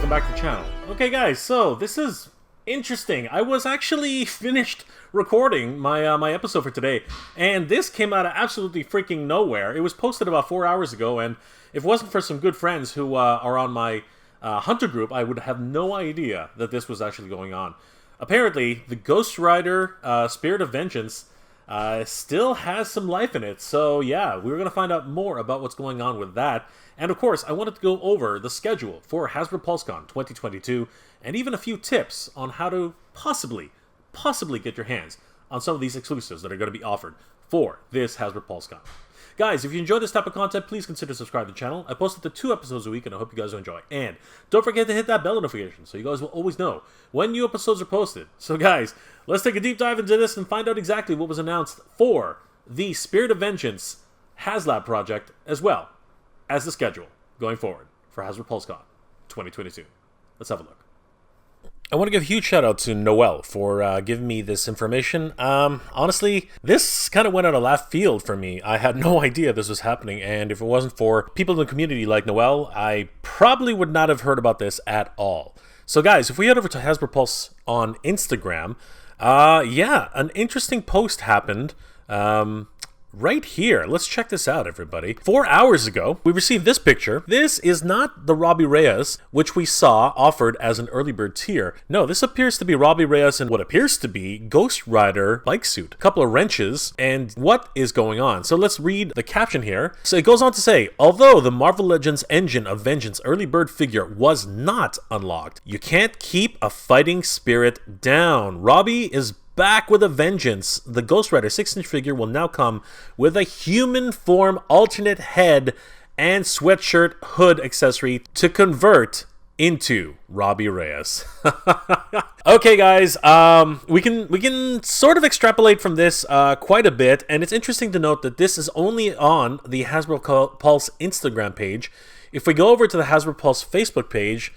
welcome back to the channel. Okay guys, so this is interesting. I was actually finished recording my episode for today, and this came out of absolutely freaking nowhere. It was posted about 4 hours ago, and if it wasn't for some good friends who are on my Hunter group, I would have no idea that this was actually going on. Apparently, the Ghost Rider Spirit of Vengeance still has some life in it, so yeah, we're going to find out more about what's going on with that. And of course, I wanted to go over the schedule for Hasbro Pulsecon 2022, and even a few tips on how to possibly get your hands on some of these exclusives that are going to be offered for this Hasbro Pulsecon. Guys, if you enjoy this type of content, please consider subscribing to the channel. I post it to 2 episodes a week, and I hope you guys will enjoy. And don't forget to hit that bell notification so you guys will always know when new episodes are posted. So guys, let's take a deep dive into this and find out exactly what was announced for the Spirit of Vengeance HazLab project, as well as the schedule going forward for Hasbro Pulsecon 2022. Let's have a look. I want to give a huge shout out to Noel for giving me this information. Honestly, this kind of went out of left field for me. I had no idea this was happening, and if it wasn't for people in the community like Noel, I probably would not have heard about this at all. So guys, if we head over to Hasbro Pulse on Instagram, yeah, an interesting post happened. Right here. Let's check this out, everybody. 4 hours ago, we received this picture. This is not the Robbie Reyes, which we saw offered as an early bird tier. No, this appears to be Robbie Reyes in what appears to be Ghost Rider bike suit. A couple of wrenches, and what is going on? So let's read the caption here. So it goes on to say, although the Marvel Legends Engine of Vengeance early bird figure was not unlocked, you can't keep a fighting spirit down. Robbie is back with a vengeance. The Ghost Rider 6-inch figure will now come with a human form alternate head and sweatshirt hood accessory to convert into Robbie Reyes. Okay guys, we can sort of extrapolate from this quite a bit, and it's interesting to note that this is only on the Hasbro Pulse Instagram page. If we go over to the Hasbro Pulse Facebook page,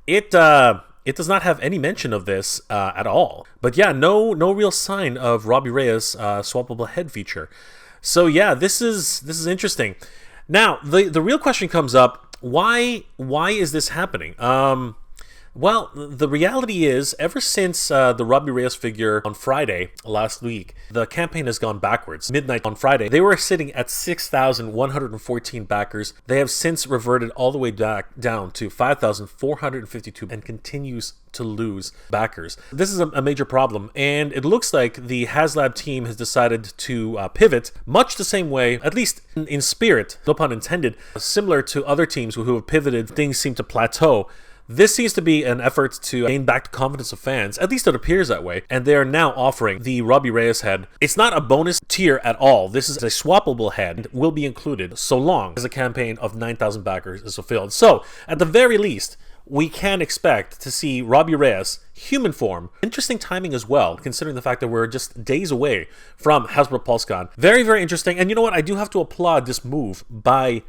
it does not have any mention of this at all. But yeah, no real sign of Robbie Reyes' swappable head feature. So yeah, this is interesting. Now, the real question comes up, why is this happening? Well, the reality is, ever since the Robbie Reyes figure on Friday last week, the campaign has gone backwards. Midnight on Friday, they were sitting at 6,114 backers. They have since reverted all the way back down to 5,452 and continues to lose backers. This is a major problem, and it looks like the HazLab team has decided to pivot much the same way, at least in spirit, no pun intended, similar to other teams who have pivoted. Things seem to plateau. This seems to be an effort to gain back the confidence of fans, at least it appears that way, and they are now offering the Robbie Reyes head. It's not a bonus tier at all. This is a swappable head, will be included so long as a campaign of 9,000 backers is fulfilled. So, at the very least, we can expect to see Robbie Reyes human form. Interesting timing as well, considering the fact that we're just days away from Hasbro Pulsecon. Very, very interesting, and you know what? I do have to applaud this move by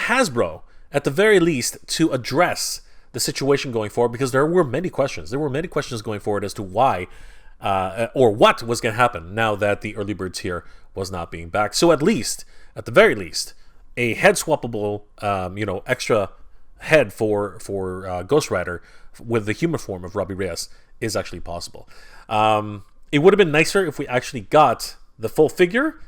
Hasbro, at the very least, to address the situation going forward, because there were many questions. There were many questions going forward as to why or what was going to happen now that the early bird tier was not being back. So at the very least, a head swappable, extra head for Ghost Rider with the human form of Robbie Reyes is actually possible. It would have been nicer if we actually got the full figure,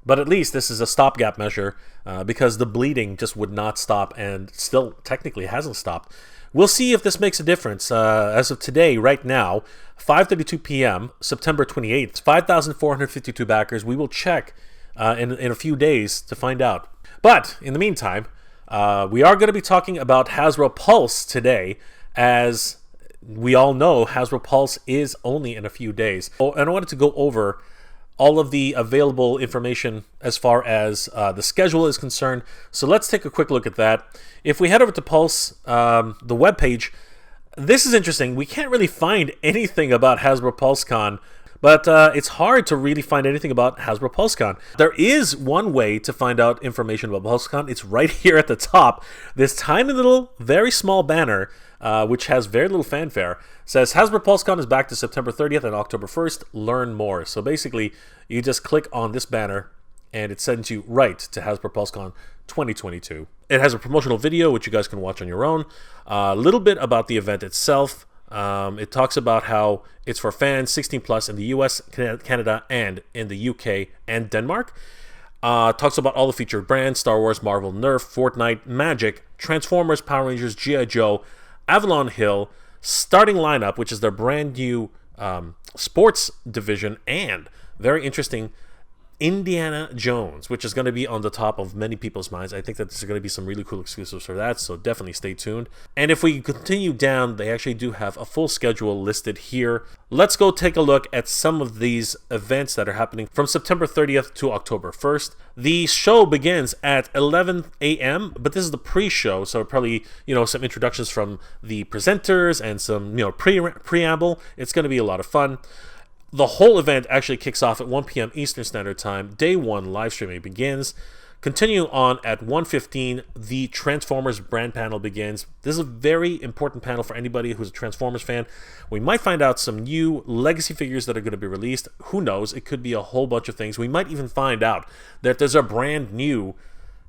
but at least this is a stopgap measure because the bleeding just would not stop, and still technically hasn't stopped. We'll see if this makes a difference. As of today, right now, 5:32 p.m., September 28th, 5,452 backers. We will check in a few days to find out. But in the meantime, we are going to be talking about Hasbro Pulse today. As we all know, Hasbro Pulse is only in a few days. Oh, and I wanted to go over all of the available information as far as the schedule is concerned. So let's take a quick look at that. If we head over to Pulse, the webpage, this is interesting. We can't really find anything about Hasbro Pulsecon, but it's hard to really find anything about Hasbro Pulsecon. There is one way to find out information about Pulsecon. It's right here at the top. This tiny little, very small banner, which has very little fanfare, says Hasbro Pulsecon is back to September 30th and October 1st. Learn more. So basically, you just click on this banner, and it sends you right to Hasbro Pulsecon 2022. It has a promotional video, which you guys can watch on your own. A little bit about the event itself. It talks about how it's for fans 16 plus in the US, Canada, and in the UK and Denmark. Talks about all the featured brands: Star Wars, Marvel, Nerf, Fortnite, Magic, Transformers, Power Rangers, G.I. Joe, Avalon Hill, starting lineup, which is their brand new sports division, and very interesting, Indiana Jones, which is going to be on the top of many people's minds. I think that there's going to be some really cool exclusives for that, so definitely stay tuned. And if we continue down, they actually do have a full schedule listed here. Let's go take a look at some of these events that are happening from September 30th to October 1st. The show begins at 11 a.m., but this is the pre-show, so probably, some introductions from the presenters and some, preamble. It's going to be a lot of fun. The whole event actually kicks off at 1 p.m. Eastern Standard Time. Day 1 live streaming begins. Continue on at 1:15, the Transformers brand panel begins. This is a very important panel for anybody who's a Transformers fan. We might find out some new legacy figures that are going to be released. Who knows? It could be a whole bunch of things. We might even find out that there's a brand new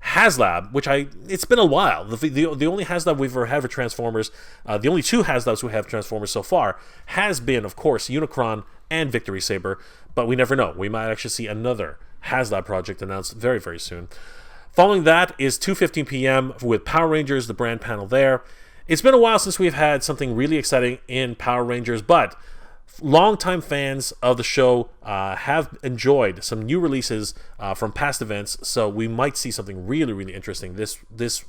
HazLab, which it's been a while. The only HazLab we've ever had for Transformers, the only two HazLabs we have Transformers so far, has been, of course, Unicron and Victory Saber, but we never know. We might actually see another HazLab project announced very, very soon. Following that is 2:15 p.m. with Power Rangers, the brand panel there. It's been a while since we've had something really exciting in Power Rangers, but longtime fans of the show have enjoyed some new releases from past events, so we might see something really, really interesting this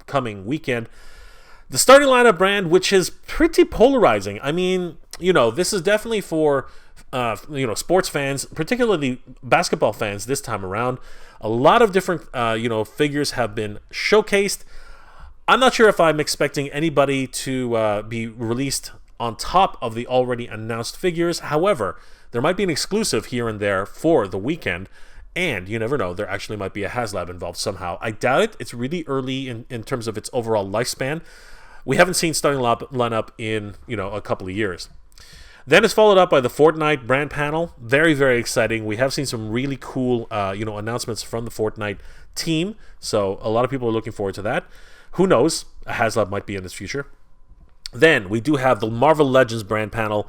coming weekend. The starting lineup brand, which is pretty polarizing. I mean, this is definitely for sports fans, particularly basketball fans this time around. A lot of different figures have been showcased. I'm not sure if I'm expecting anybody to be released on top of the already announced figures. However, there might be an exclusive here and there for the weekend, and you never know, there actually might be a HazLab involved somehow. I doubt it. It's really early in terms of its overall lifespan. We haven't seen starting lineup in a couple of years. Then it's followed up by the Fortnite brand panel. Very, very exciting. We have seen some really cool announcements from the Fortnite team, so a lot of people are looking forward to that. Who knows? A HazLab might be in its future. Then we do have the Marvel Legends brand panel.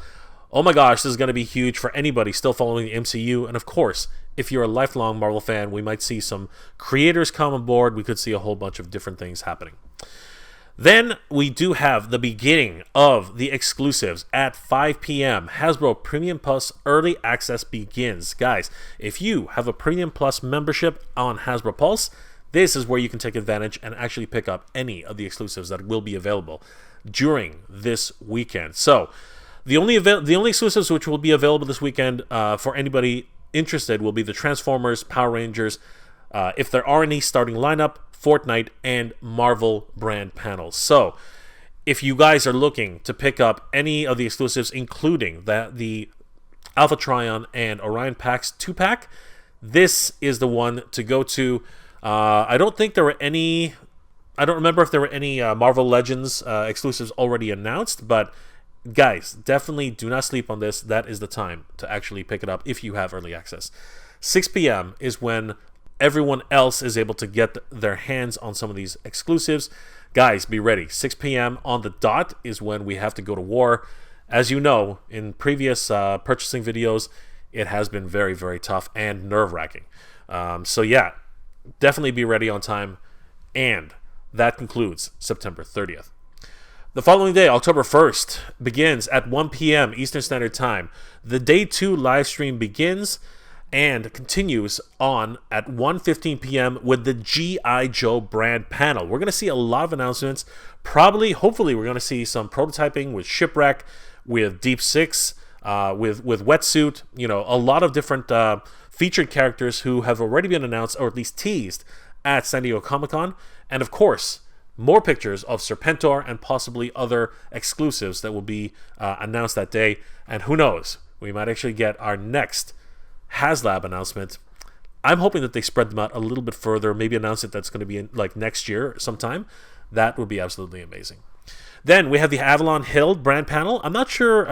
Oh my gosh, this is going to be huge for anybody still following the MCU. And of course, if you're a lifelong Marvel fan, we might see some creators come on board. We could see a whole bunch of different things happening. Then we do have the beginning of the exclusives at 5 p.m. Hasbro Premium Plus Early Access begins. Guys, if you have a Premium Plus membership on Hasbro Pulse, this is where you can take advantage and actually pick up any of the exclusives that will be available during this weekend. So the only exclusives which will be available this weekend for anybody interested will be the Transformers, Power Rangers, if there are any, starting lineup, Fortnite, and Marvel brand panels. So if you guys are looking to pick up any of the exclusives, including the Alpha Trion and Orion Packs 2-pack, this is the one to go to. I don't remember if there were any Marvel Legends exclusives already announced, but guys, definitely do not sleep on this. That is the time to actually pick it up if you have early access. 6 p.m. is when everyone else is able to get their hands on some of these exclusives. Guys, be ready. 6 p.m. on the dot is when we have to go to war. As you know, in previous purchasing videos, it has been very, very tough and nerve-wracking. So yeah, definitely be ready on time. And that concludes September 30th. The following day, October 1st, begins at 1 p.m. Eastern Standard Time. The Day 2 live stream begins and continues on at 1:15 p.m. with the G.I. Joe brand panel. We're going to see a lot of announcements. Hopefully, we're going to see some prototyping with Shipwreck, with Deep Six, with Wetsuit. A lot of different featured characters who have already been announced, or at least teased, at San Diego Comic-Con. And of course, more pictures of Serpentor and possibly other exclusives that will be announced that day. And who knows, we might actually get our next HazLab announcement. I'm hoping that they spread them out a little bit further, maybe announce it that's going to be in next year sometime. That would be absolutely amazing. Then we have the Avalon Hill brand panel. I'm not sure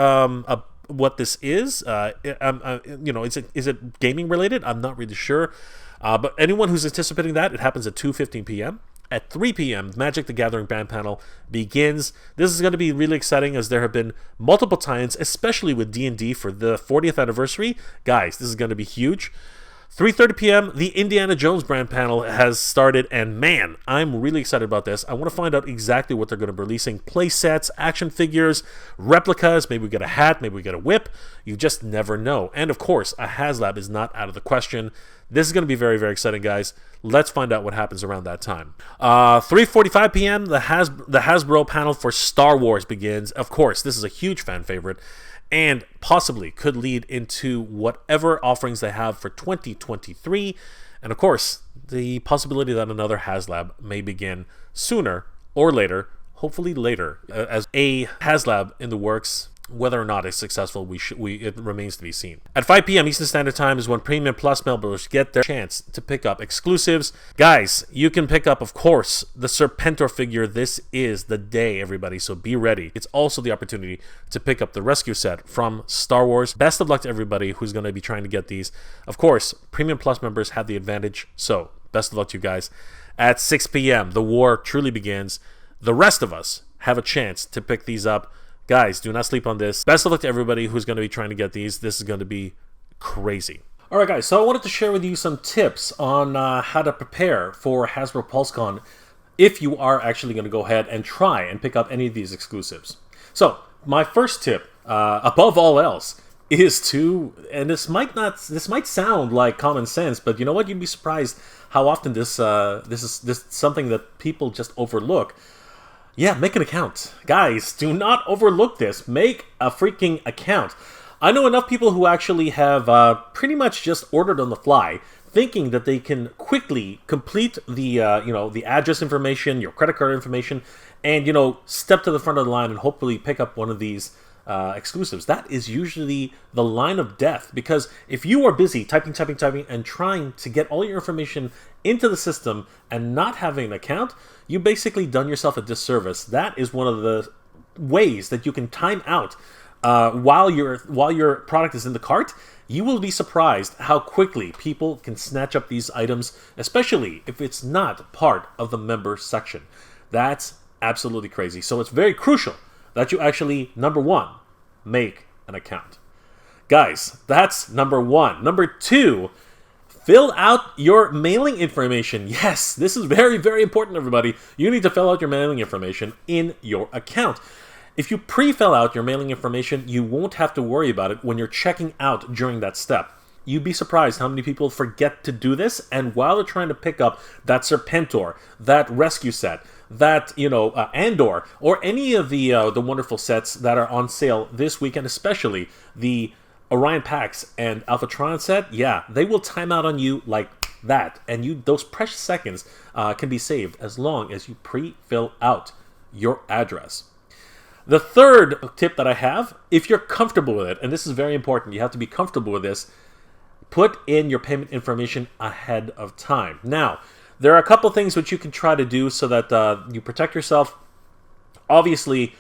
what this is. Is it gaming related? I'm not really sure. But anyone who's anticipating that, it happens at 2:15 p.m. At 3 p.m., Magic the Gathering Band Panel begins. This is going to be really exciting as there have been multiple tie-ins, especially with D&D for the 40th anniversary. Guys, this is going to be huge. 3:30 p.m., the Indiana Jones brand panel has started, and man, I'm really excited about this. I want to find out exactly what they're going to be releasing. Play sets, action figures, replicas, maybe we get a hat, maybe we get a whip. You just never know. And of course, a HazLab is not out of the question. This is going to be very, very exciting, guys. Let's find out what happens around that time. 3:45 p.m., the Hasbro panel for Star Wars begins. Of course, this is a huge fan favorite, and possibly could lead into whatever offerings they have for 2023. And of course, the possibility that another HazLab may begin sooner or later, hopefully later, as a HazLab in the works. Whether or not it's successful, it remains to be seen. At 5 p.m. Eastern Standard Time is when Premium Plus members get their chance to pick up exclusives. Guys, you can pick up, of course, the Serpentor figure. This is the day, everybody, so be ready. It's also the opportunity to pick up the rescue set from Star Wars. Best of luck to everybody who's going to be trying to get these. Of course, Premium Plus members have the advantage, so best of luck to you guys. At 6 p.m., the war truly begins. The rest of us have a chance to pick these up. Guys, do not sleep on this. Best of luck to everybody who's going to be trying to get these. This is going to be crazy. Alright guys, so I wanted to share with you some tips on how to prepare for Hasbro Pulsecon if you are actually going to go ahead and try and pick up any of these exclusives. So, my first tip, above all else, is to, and this might sound like common sense, but you know what? You'd be surprised how often this is something that people just overlook. Yeah, make an account. Guys, do not overlook this. Make a freaking account. I know enough people who actually have pretty much just ordered on the fly, thinking that they can quickly complete the the address information, your credit card information, and step to the front of the line and hopefully pick up one of these exclusives. That is usually the line of death, because if you are busy typing and trying to get all your information into the system and not having an account, you basically done yourself a disservice. That is one of the ways that you can time out while your product is in the cart. You will be surprised how quickly people can snatch up these items, especially if it's not part of the member section. That's absolutely crazy. So it's very crucial that you actually, number one, make an account. Guys, that's number one. Number two, fill out your mailing information. Yes, this is very, very important, everybody. You need to fill out your mailing information in your account. If you pre-fill out your mailing information, you won't have to worry about it when you're checking out during that step. You'd be surprised how many people forget to do this, and while they're trying to pick up that Serpentor, that rescue set, that Andor, or any of the wonderful sets that are on sale this weekend, especially the Orion Pax and Alphatron set, yeah, they will time out on you like that, and those precious seconds can be saved as long as you pre-fill out your address. The third tip that I have, if you're comfortable with it, and this is very important, you have to be comfortable with this, put in your payment information ahead of time. Now, there are a couple things which you can try to do so that you protect yourself. Obviously,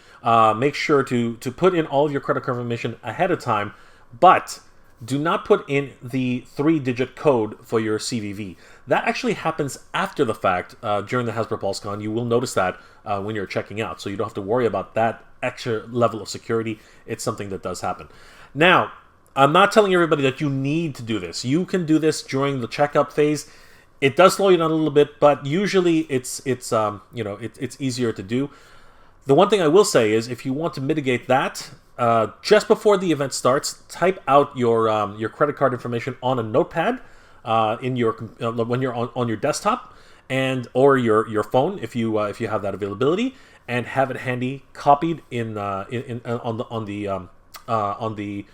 make sure to put in all of your credit card information ahead of time, but do not put in the 3-digit code for your CVV. That actually happens after the fact during the Hasbro Pulsecon. You will notice that when you're checking out, so you don't have to worry about that extra level of security. It's something that does happen. Now, I'm not telling everybody that you need to do this. You can do this during the checkout phase. It does slow you down a little bit, but usually it's easier to do. The one thing I will say is, if you want to mitigate that, just before the event starts, type out your credit card information on a notepad in your when you're on your desktop or your phone if you have that availability, and have it handy, copied on the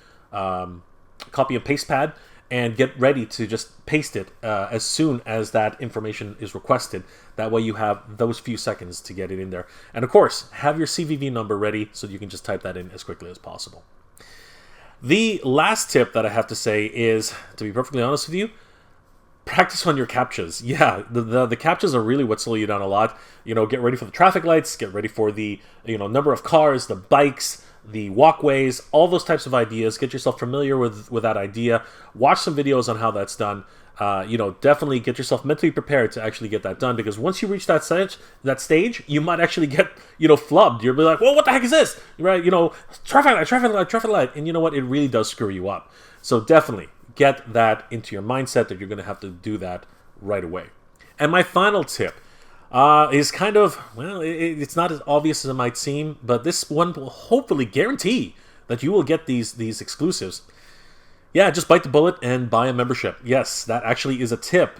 copy and paste pad, and get ready to just paste it as soon as that information is requested. That way you have those few seconds to get it in there. And of course, have your CVV number ready so you can just type that in as quickly as possible. The last tip that I have to say is, to be perfectly honest with you, practice on your captchas. Yeah, the captchas are really what slow you down a lot. Get ready for the traffic lights, get ready for the number of cars, the bikes, the walkways, all those types of ideas. Get yourself familiar with that idea. Watch some videos on how that's done. you know, definitely get yourself mentally prepared to actually get that done, because once you reach that stage, you might actually get, you know, flubbed. You'll be like, well, what the heck is this? Right? You know, traffic light. And you know what? It really does screw you up. So definitely get that into your mindset that you're going to have to do that right away. And my final tip is kind of, well, it's not as obvious as it might seem, but this one will hopefully guarantee that you will get these exclusives. Yeah, just bite the bullet and buy a membership. Yes, that actually is a tip.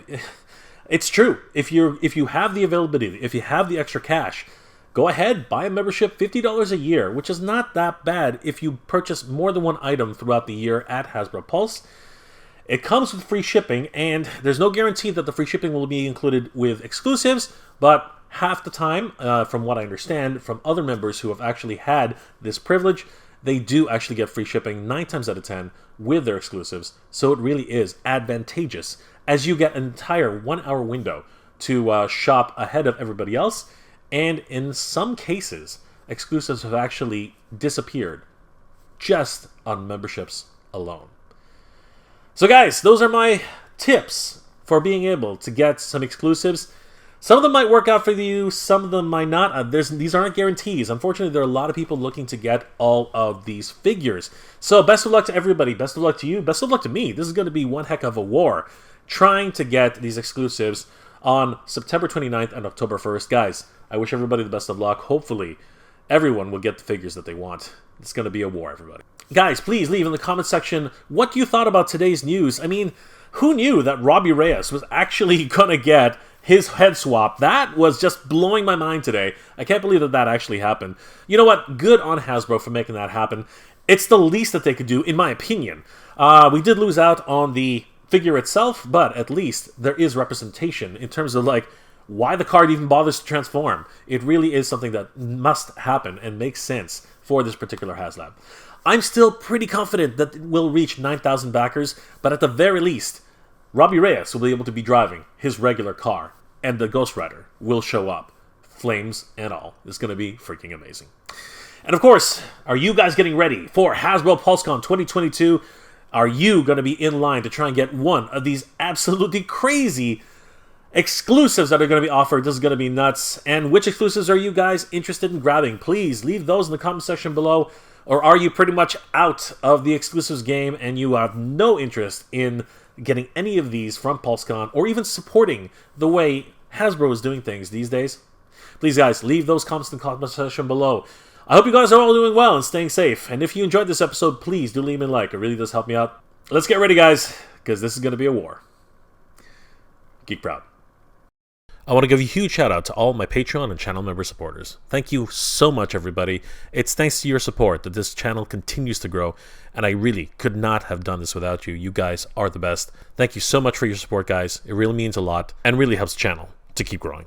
It's true. If you have the availability, if you have the extra cash, go ahead, buy a membership, $50 a year, which is not that bad if you purchase more than one item throughout the year at Hasbro Pulse. It comes with free shipping, and there's no guarantee that the free shipping will be included with exclusives, but half the time, from what I understand from other members who have actually had this privilege, they do actually get free shipping 9 times out of 10 with their exclusives. So it really is advantageous, as you get an entire 1-hour window to shop ahead of everybody else. And in some cases, exclusives have actually disappeared just on memberships alone. So guys, those are my tips for being able to get some exclusives. Some of them might work out for you, some of them might not. These aren't guarantees. Unfortunately, there are a lot of people looking to get all of these figures. So best of luck to everybody. Best of luck to you. Best of luck to me. This is going to be one heck of a war trying to get these exclusives on September 29th and October 1st. Guys, I wish everybody the best of luck. Hopefully, everyone will get the figures that they want. It's going to be a war, everybody. Guys, please leave in the comment section what you thought about today's news. I mean, who knew that Robbie Reyes was actually going to get his head swap? That was just blowing my mind today. I can't believe that actually happened. You know what? Good on Hasbro for making that happen. It's the least that they could do, in my opinion. We did lose out on the figure itself, but at least there is representation in terms of, like, why the card even bothers to transform. It really is something that must happen and makes sense for this particular HazLab. I'm still pretty confident that it will reach 9,000 backers, but at the very least, Robbie Reyes will be able to be driving his regular car, and the Ghost Rider will show up, flames and all. It's going to be freaking amazing. And of course, are you guys getting ready for Hasbro Pulsecon 2022? Are you going to be in line to try and get one of these absolutely crazy exclusives that are going to be offered? This is going to be nuts. And which exclusives are you guys interested in grabbing? Please leave those in the comment section below. Or are you pretty much out of the exclusives game and you have no interest in getting any of these from Pulsecon, or even supporting the way Hasbro is doing things these days? Please, guys, leave those comments in the comment section below. I hope you guys are all doing well and staying safe. And if you enjoyed this episode, please do leave me a like. It really does help me out. Let's get ready, guys, because this is going to be a war. Geek proud. I want to give a huge shout out to all my Patreon and channel member supporters. Thank you so much, everybody. It's thanks to your support that this channel continues to grow, and I really could not have done this without you. You guys are the best. Thank you so much for your support, guys. It really means a lot and really helps the channel to keep growing.